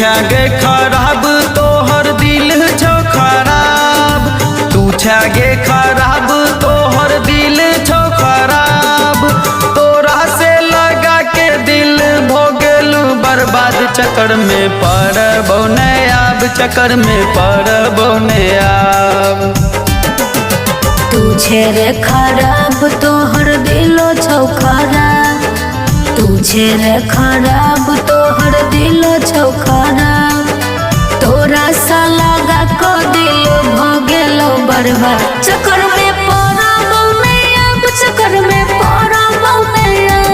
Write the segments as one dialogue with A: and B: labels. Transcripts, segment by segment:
A: छे खराब तोहर दिल छो खराब, तू छे खराब तोहर दिल छो खराब। तोरा से लगा के दिल भोगलू बर्बाद, चक्कर में पड़बो ने आब, चक्कर में पड़बो ने आब।
B: तू छे रे खराब तोहर दिलो छौ खराब, तू छे रे खराब तोहर दिलो छौ खराब। तोरा सा लगा को दिल भोगेलो बर्बाद, चक्कर में पड़बो ने आब, चक्कर में पड़बो ने आब।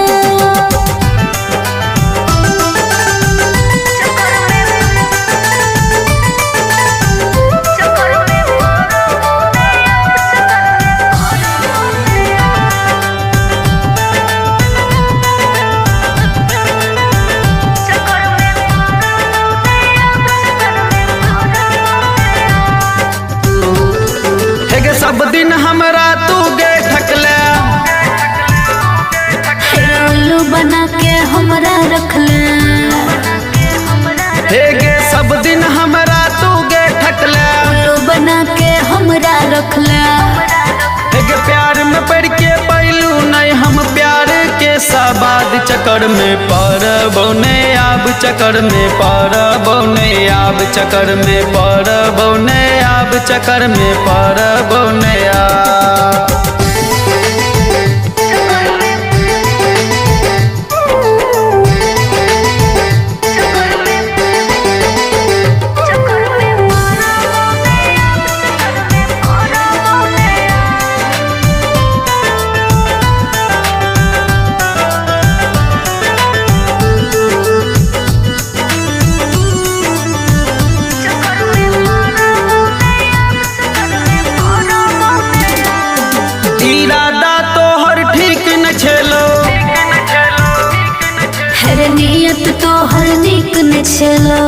A: सब दिन हमरा तू गे ठकले,
B: उल्लू बना के हमरा रखले।
A: हे गे सब दिन हमरा तू गे ठकले,
B: उल्लू बना के हमरा रखले।
A: हे गे प्यार में पड़ के पैलू नहीं हम प्यार के सवाद, चक्कर में पड़बो ने आब, चक्कर में पड़बो ने आब, चक्कर में पड़बो ने आब, चक्कर में पड़बो ने आब। इरादा तोहर ठीक न छेलो,
B: हर नियत तोहर नीक न छेलो।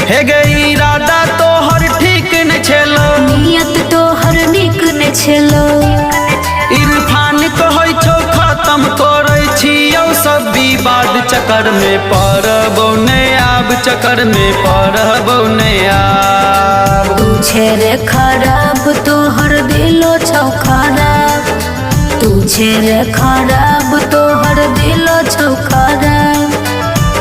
A: हे गे इरादा तोहर ठीक न छेलो,
B: नियत तोहर नीक न छेलो।
A: इरफान कहै छौ खत्म करै छियौ सब विवाद, चक्कर में पड़बो ने आब, चक्कर में पड़बो ने आब।
B: तू छे रे खराब तोहर दिलो छौ खराब, तू छे रे खराब तोहर दिलो छौ खराब।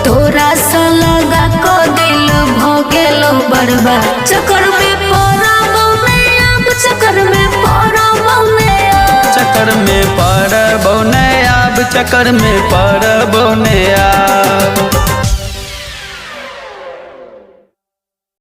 B: तोरा सा लगा को दिल भोगेलो बर्बाद, चक्कर में पड़बो ने आब, चक्कर में पड़बो ने आब।
A: चक्कर में पड़बो ने आब, चक्कर में पड़बो ने आब।